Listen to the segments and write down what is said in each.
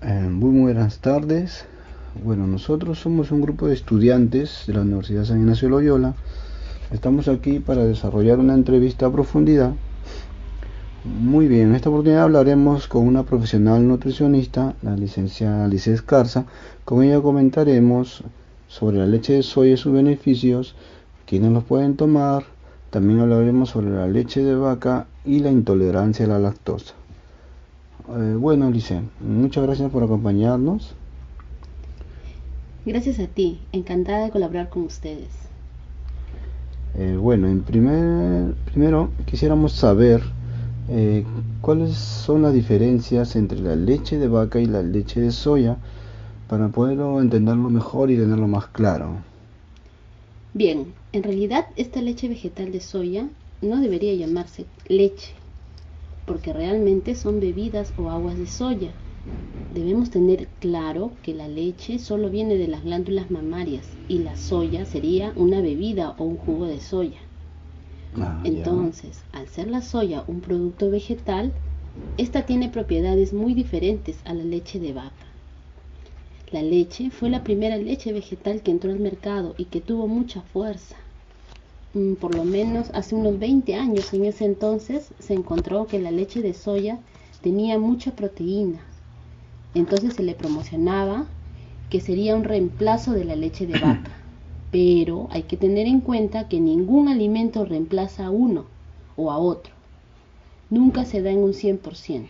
Muy buenas tardes. Bueno, nosotros somos un grupo de estudiantes de la Universidad San Ignacio de Loyola. Estamos aquí para desarrollar una entrevista a profundidad. Muy bien, en esta oportunidad hablaremos con una profesional nutricionista, la licenciada Alice Escarza. Con ella comentaremos sobre la leche de soya y sus beneficios, quiénes los pueden tomar. También hablaremos sobre la leche de vaca y la intolerancia a la lactosa. Bueno, Alice, muchas gracias por acompañarnos. Gracias a ti, encantada de colaborar con ustedes. Bueno, primero quisiéramos saber eh, cuáles son las diferencias entre la leche de vaca y la leche de soya para poderlo entenderlo mejor y tenerlo más claro. Bien, en realidad esta leche vegetal de soya no debería llamarse leche, porque realmente son bebidas o aguas de soya. Debemos tener claro que la leche solo viene de las glándulas mamarias y la soya sería una bebida o un jugo de soya. Ya. Entonces, al ser la soya un producto vegetal, esta tiene propiedades muy diferentes a la leche de vaca. La leche fue la primera leche vegetal que entró al mercado y que tuvo mucha fuerza. Por lo menos hace unos 20 años, en ese entonces, se encontró que la leche de soya tenía mucha proteína. Entonces se le promocionaba que sería un reemplazo de la leche de vaca. Pero hay que tener en cuenta que ningún alimento reemplaza a uno o a otro. Nunca se da en un 100%.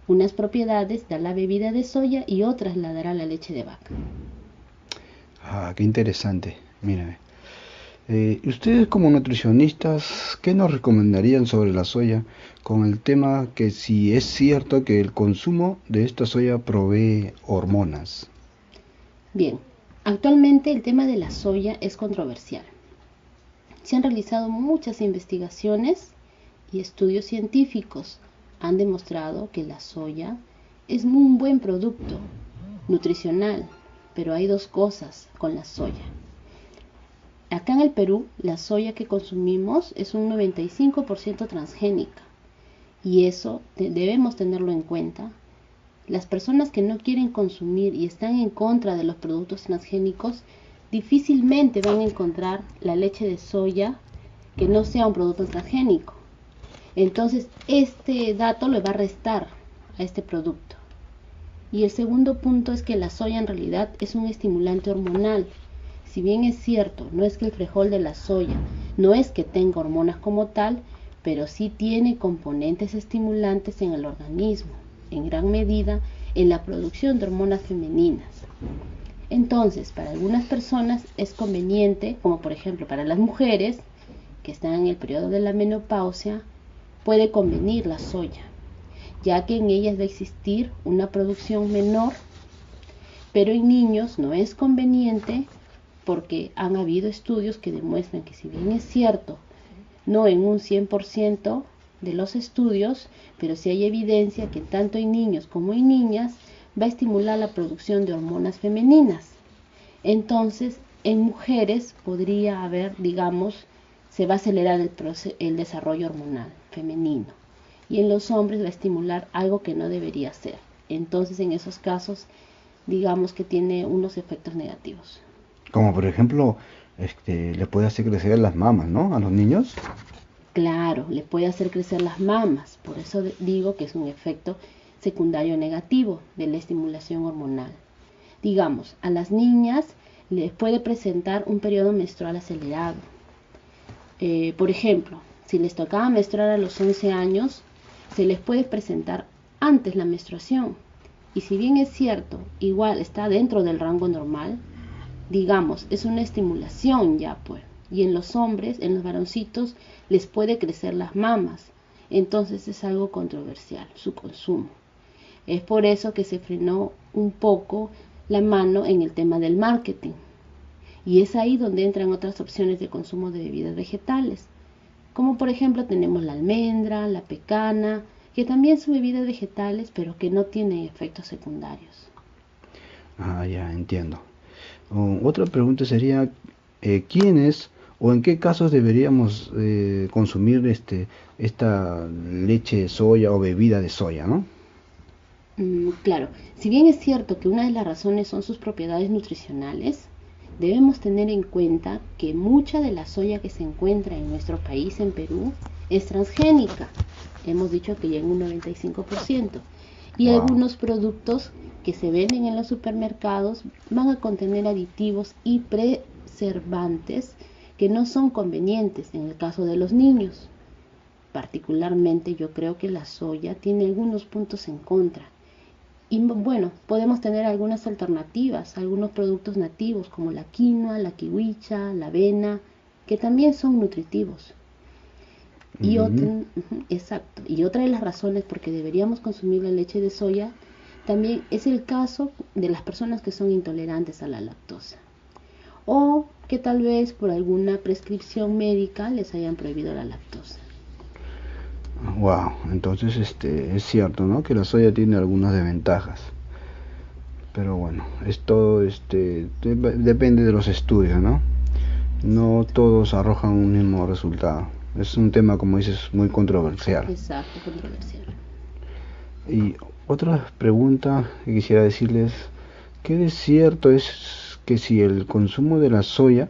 Unas propiedades da la bebida de soya y otras la dará la leche de vaca. Qué interesante. Mira, ustedes como nutricionistas, ¿qué nos recomendarían sobre la soya con el tema que si es cierto que el consumo de esta soya provee hormonas? Bien, actualmente el tema de la soya es controversial. Se han realizado muchas investigaciones y estudios científicos han demostrado que la soya es un buen producto nutricional, pero hay dos cosas con la soya. Acá en el Perú, la soya que consumimos es un 95% transgénica y eso debemos tenerlo en cuenta. Las personas que no quieren consumir y están en contra de los productos transgénicos difícilmente van a encontrar la leche de soya que no sea un producto transgénico. Entonces, este dato le va a restar a este producto. Y el segundo punto es que la soya en realidad es un estimulante hormonal. Si bien es cierto, no es que el frijol de la soya no es que tenga hormonas como tal, pero sí tiene componentes estimulantes en el organismo, en gran medida en la producción de hormonas femeninas. Entonces, para algunas personas es conveniente, como por ejemplo para las mujeres que están en el periodo de la menopausia, puede convenir la soya, ya que en ellas va a existir una producción menor, pero en niños no es conveniente porque han habido estudios que demuestran que si bien es cierto, no en un 100% de los estudios, pero sí hay evidencia que tanto en niños como en niñas va a estimular la producción de hormonas femeninas. Entonces, en mujeres podría haber, digamos, se va a acelerar el desarrollo hormonal femenino y en los hombres va a estimular algo que no debería ser. Entonces, en esos casos, digamos que tiene unos efectos negativos. Como por ejemplo, le puede hacer crecer las mamas, ¿no? A los niños. Claro, le puede hacer crecer las mamas, por eso digo que es un efecto secundario negativo de la estimulación hormonal. Digamos, a las niñas les puede presentar un periodo menstrual acelerado. Por ejemplo, si les tocaba menstruar a los 11 años, se les puede presentar antes la menstruación. Y si bien es cierto, igual está dentro del rango normal, digamos, es una estimulación ya pues. Y en los hombres, en los varoncitos, les puede crecer las mamas. Entonces es algo controversial su consumo. Es por eso que se frenó un poco la mano en el tema del marketing. Y es ahí donde entran otras opciones de consumo de bebidas vegetales. Como por ejemplo tenemos la almendra, la pecana, que también son bebidas vegetales, pero que no tienen efectos secundarios. Ya entiendo. Otra pregunta sería, ¿quiénes o en qué casos deberíamos consumir esta leche de soya o bebida de soya, ¿no? Claro, si bien es cierto que una de las razones son sus propiedades nutricionales, debemos tener en cuenta que mucha de la soya que se encuentra en nuestro país, en Perú, es transgénica. Hemos dicho que ya en un 95%. Y Wow. algunos productos que se venden en los supermercados van a contener aditivos y preservantes que no son convenientes en el caso de los niños. Particularmente yo creo que la soya tiene algunos puntos en contra. Y bueno, podemos tener algunas alternativas, algunos productos nativos como la quinoa, la kiwicha, la avena, que también son nutritivos. Y otra, Mm, exacto, y otra de las razones por que deberíamos consumir la leche de soya también es el caso de las personas que son intolerantes a la lactosa o que tal vez por alguna prescripción médica les hayan prohibido la lactosa. wow. Entonces, es cierto, ¿no? Que la soya tiene algunas desventajas. Pero bueno, esto, depende de los estudios, ¿no? No Exacto, todos arrojan un mismo resultado. Es un tema, como dices, muy controversial. exacto, controversial. Y otra pregunta que quisiera decirles, ¿qué de cierto es que si el consumo de la soya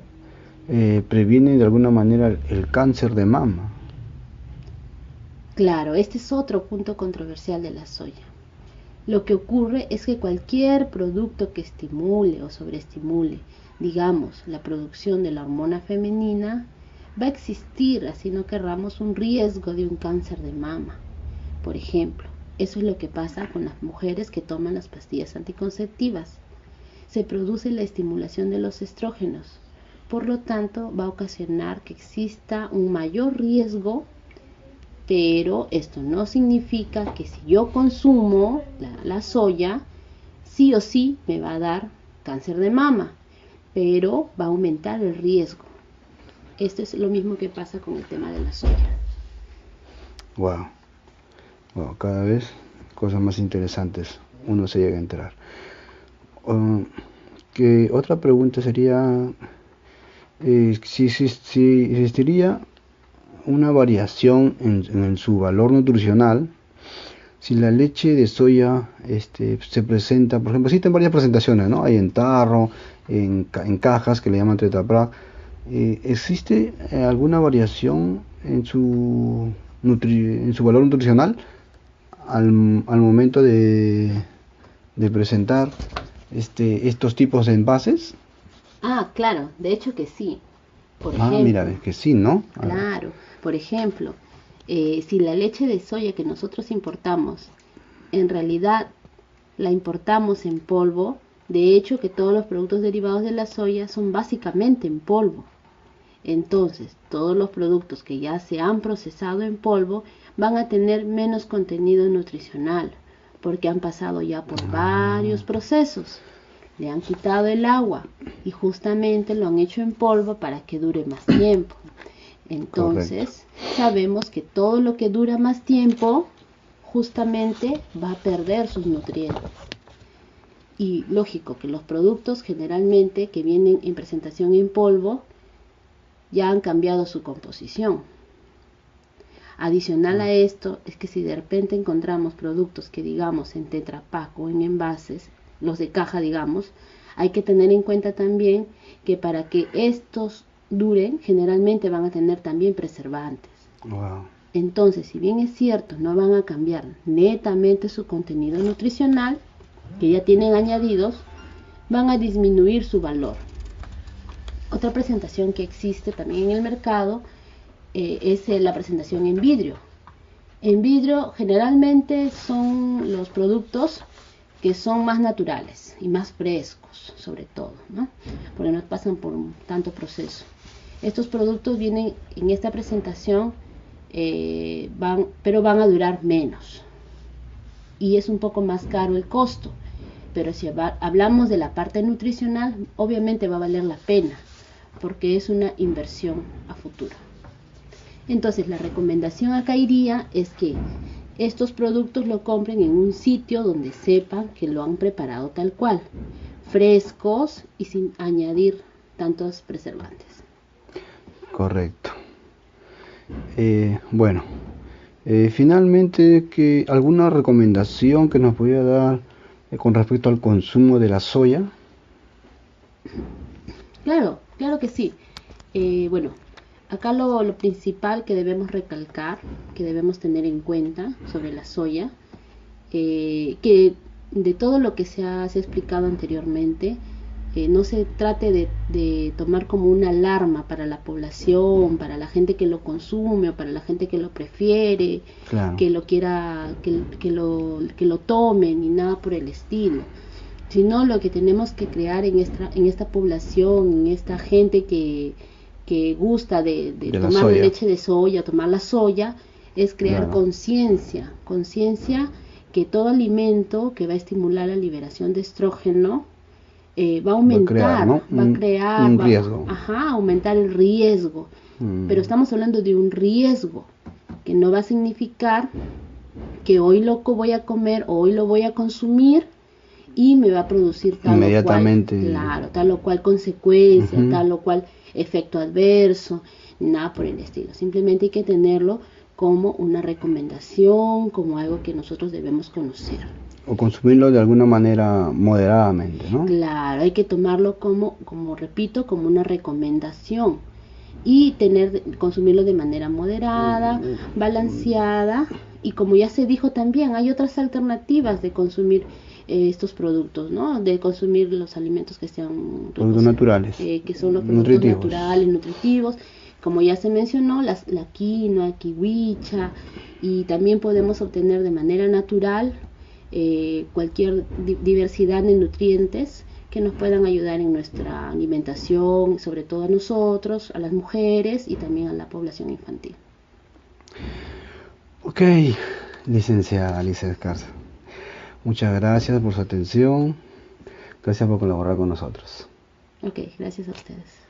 previene de alguna manera el cáncer de mama? Claro, este es otro punto controversial de la soya. Lo que ocurre es que cualquier producto que estimule o sobreestimule, digamos, la producción de la hormona femenina, va a existir, así no querramos, un riesgo de un cáncer de mama. Por ejemplo, eso es lo que pasa con las mujeres que toman las pastillas anticonceptivas. Se produce la estimulación de los estrógenos. Por lo tanto, va a ocasionar que exista un mayor riesgo, pero esto no significa que si yo consumo la soya, sí o sí me va a dar cáncer de mama, pero va a aumentar el riesgo. Esto es lo mismo que pasa con el tema de la soya. Wow, wow, cada vez cosas más interesantes uno se llega a enterar. Uh, que otra pregunta sería si existiría una variación en su valor nutricional si la leche de soya se presenta, por ejemplo, existen varias presentaciones, ¿no? Hay en tarro, en cajas que le llaman Tetra Pak. ¿Existe alguna variación en su valor nutricional al momento de presentar estos tipos de envases? Ah, claro, de hecho que sí. Por Ah, mira, ejemplo, es que sí, ¿no? A ver. claro, por ejemplo, si la leche de soya que nosotros importamos, en realidad la importamos en polvo, de hecho que todos los productos derivados de la soya son básicamente en polvo. Entonces, todos los productos que ya se han procesado en polvo van a tener menos contenido nutricional, porque han pasado ya por Ah, varios procesos. Le han quitado el agua y justamente lo han hecho en polvo para que dure más tiempo. correcto, Entonces, sabemos que todo lo que dura más tiempo justamente va a perder sus nutrientes. Y lógico que los productos generalmente que vienen en presentación en polvo ya han cambiado su composición. Adicional a esto es que si de repente encontramos productos que digamos en Tetra Pak o en envases, los de caja digamos, hay que tener en cuenta también que para que estos duren generalmente van a tener también preservantes. wow, Entonces, si bien es cierto, no van a cambiar netamente su contenido nutricional, que ya tienen añadidos, van a disminuir su valor. Otra presentación que existe también en el mercado es la presentación en vidrio. En vidrio generalmente son los productos que son más naturales y más frescos, sobre todo, ¿no? Porque no pasan por tanto proceso. Estos productos vienen en esta presentación, pero van a durar menos y es un poco más caro el costo. Pero si hablamos de la parte nutricional, obviamente va a valer la pena porque es una inversión a futuro. Entonces la recomendación acá iría es que estos productos lo compren en un sitio donde sepan que lo han preparado tal cual, frescos y sin añadir tantos preservantes. correcto. Bueno, Finalmente, ¿alguna recomendación que nos podría dar con respecto al consumo de la soya? Claro, claro que sí. Bueno, acá lo principal que debemos recalcar, que debemos tener en cuenta sobre la soya, que de todo lo que se ha explicado anteriormente, no se trate de tomar como una alarma para la población, para la gente que lo consume o para la gente que lo prefiere, Claro, que lo quiera, que lo tome, ni nada por el estilo, sino lo que tenemos que crear en esta población, en esta gente que gusta de de la tomar la soya, leche de soya, tomar la soya, es crear claro. conciencia que todo alimento que va a estimular la liberación de estrógeno va a Va a crear, aumentar, ¿no? va a crear, Un va riesgo. a aumentar el riesgo. Pero Mm, estamos hablando de un riesgo que no va a significar que hoy lo voy a comer o hoy lo voy a consumir y me va a producir tal o cual, Inmediatamente. claro, tal o cual consecuencia, Ujú. tal o cual efecto adverso, nada por el estilo. Simplemente hay que tenerlo como una recomendación, como algo que nosotros debemos conocer. O consumirlo de alguna manera moderadamente, ¿no? Claro, hay que tomarlo como repito, como una recomendación y consumirlo de manera moderada, balanceada, y como ya se dijo también, hay otras alternativas de consumir estos productos, ¿no? De consumir los alimentos que sean Productos ricos, naturales, que son los productos nutritivos. naturales, nutritivos, como ya se mencionó, la quinoa, kiwicha, y también podemos obtener de manera natural cualquier diversidad de nutrientes que nos puedan ayudar en nuestra alimentación, sobre todo a nosotros, a las mujeres y también a la población infantil. Ok, licenciada Alicia Escarza. Muchas gracias por su atención. Gracias por colaborar con nosotros. Ok, gracias a ustedes.